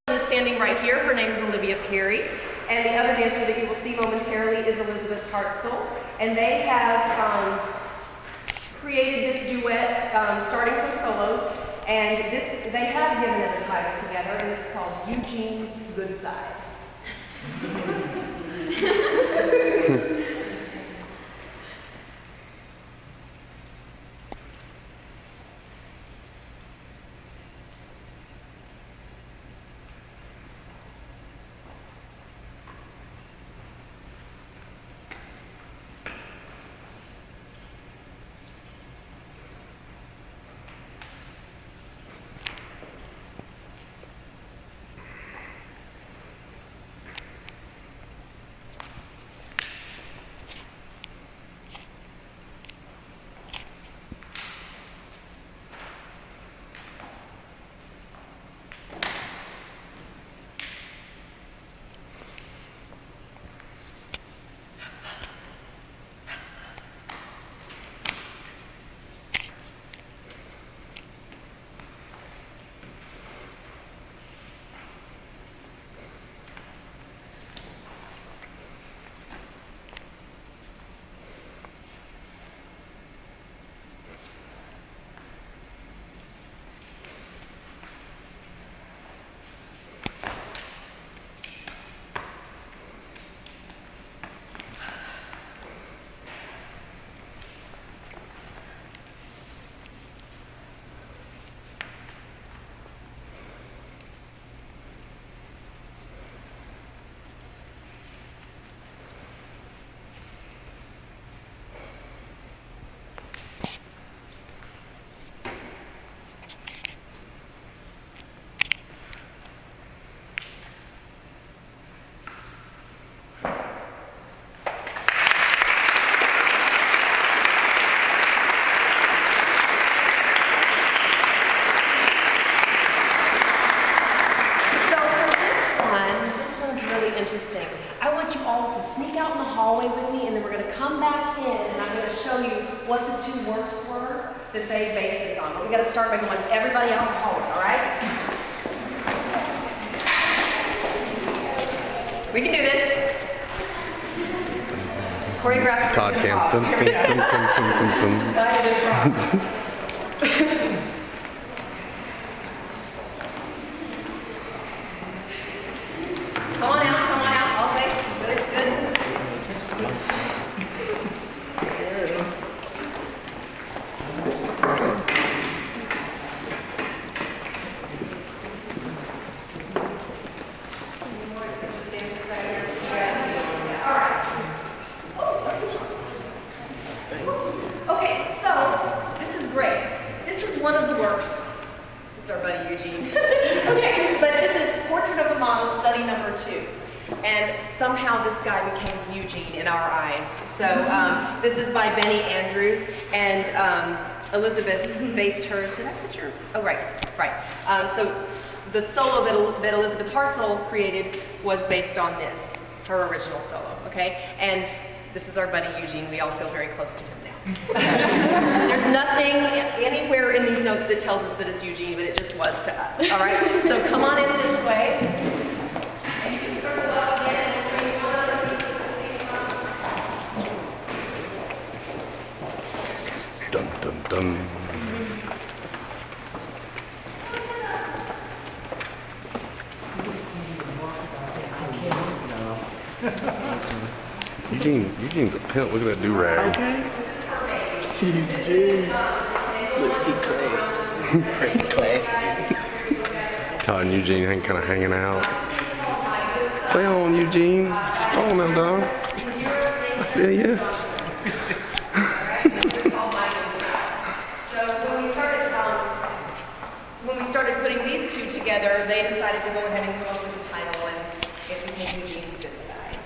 Is standing right here. Her name is Olivia Perry, and the other dancer that you will see momentarily is Elizabeth Hartzell, and they have created this duet starting from solos, and they have given it a title together, and it's called Eugene's Good Side. Interesting. I want you all to sneak out in the hallway with me, and then we're going to come back in, and I'm going to show you what the two works were that they based this on. But we got to start by going everybody out in the hallway, all right? We can do this. Choreographed. Todd Campton. Come on out, I'll say. Good, good. Alright. Okay, so this is great. This is one of the works. This is our buddy Eugene. Okay, but this is Portrait of a Model, study number 2. And somehow this guy became Eugene in our eyes. So this is by Benny Andrews, and Elizabeth based hers. Did I put your? Oh, right. So the solo that Elizabeth Hartzell created was based on this, her original solo. Okay, and this is our buddy Eugene. We all feel very close to him now. There's nothing anywhere in these notes that tells us that it's Eugene, but it just was to us. All right. So come on in this way. And you can circle up again and show you one other piece of the same. Dun dun dun. Eugene's a pimp. Look at that do-rag. Okay. Eugene. Look, he pretty classy. Todd and Eugene kind of hanging out. Play on, Eugene. Come on now, dog. I feel you. So when we started putting these two together, they decided to go ahead and come up with a title, and it became Eugene's Good Side.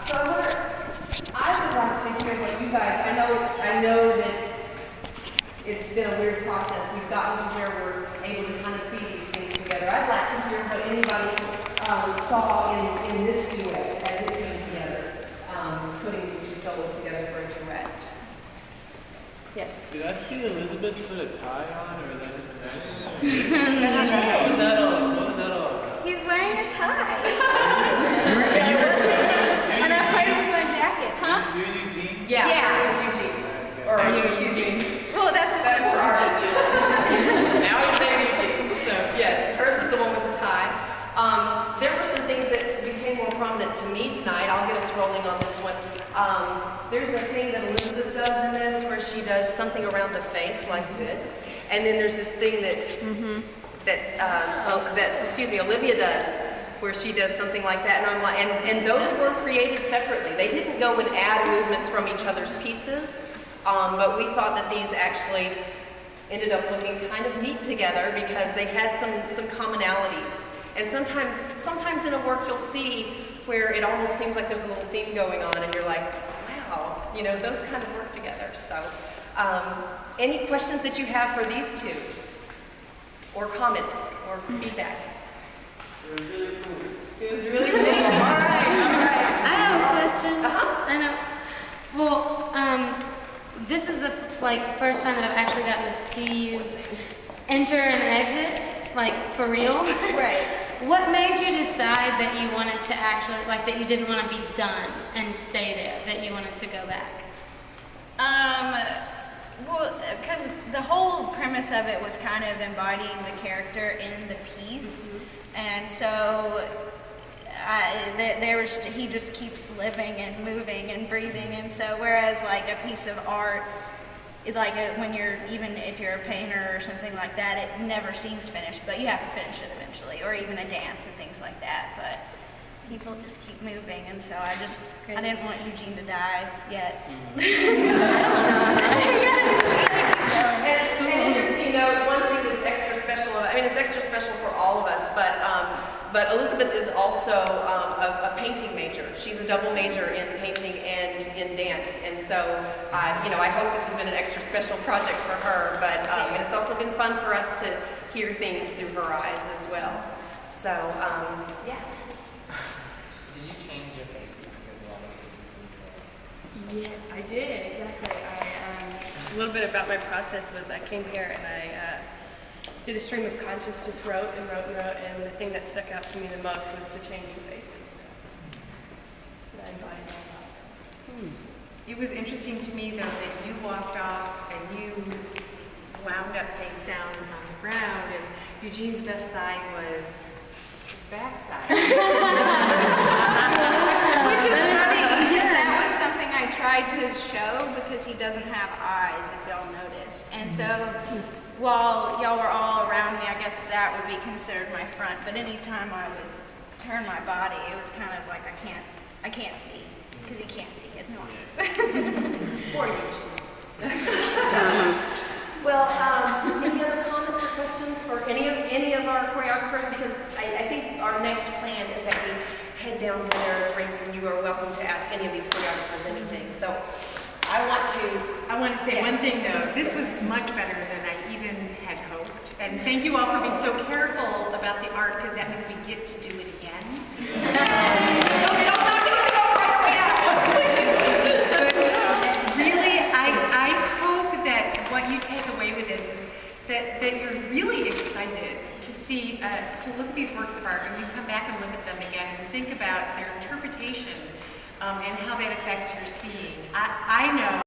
So I would like to hear what you guys. I know that it's been a weird process. We've gotten to where we're able to kind of see these things together. I'd like to hear what anybody saw in this duet as it came together, putting these two solos together for a duet. Yes. Did I see Elizabeth put a tie on, or is that just imaginary? No, is that There were some things that became more prominent to me tonight. I'll get us rolling on this one. There's a thing that Elizabeth does in this where she does something around the face like this. And then there's this thing that, Olivia does, where she does something like that. And I'm like, and those were created separately. They didn't go and add movements from each other's pieces, but we thought that these actually ended up looking kind of neat together because they had some commonalities. And sometimes in a work you'll see where it almost seems like there's a little theme going on, and you're like, wow, you know, those kind of work together. So, any questions that you have for these two, or comments, or feedback? It was really cool. It was really cool. All right. I have a question. Uh-huh. I know. Well, this is the first time that I've actually gotten to see you enter and exit, like for real. Right. What made you decide that you wanted to actually, that you didn't want to be done and stay there, that you wanted to go back? Well, because the whole premise of it was kind of embodying the character in the piece, and so he just keeps living and moving and breathing, and so whereas like a piece of art, when if you're a painter or something like that, it never seems finished, but you have to finish it eventually, or even a dance and things like that. But people just keep moving, and so I didn't want Eugene to die yet. And interesting note, one thing that's extra special, it's extra special for all of us, but Elizabeth is also a painting major. She's a double major in painting and in dance, and so I hope this has been an extra special project for her, but and it's also been fun for us to hear things through her eyes as well. So, yeah. Did you change your faces because you wanted to? Yeah, I did, exactly. A little bit about my process was I came here and I did a stream of conscious, just wrote, and the thing that stuck out to me the most was the changing faces. And I find It was interesting to me, though, that you walked off and you wound up face down on the ground, and Eugene's best side was his backside. Which is funny because that was something I tried to show because he doesn't have eyes, if y'all noticed. And so while y'all were all around me, I guess that would be considered my front. But anytime I would turn my body, it was kind of like I can't see because he can't see his noise. For you. Well, any other comments or questions for any of our choreographers? Because I think our next plan is that we head down to their rings, and you are welcome to ask any of these choreographers anything. So I want to say one thing, though. This was much better than I even had hoped. And thank you all for being so careful about the art, because that means we get to do it again. Really, I hope that what you take away with this is that you're really excited to see, to look at these works of art, and you come back and look at them again and think about their interpretation and how that affects your seeing. I know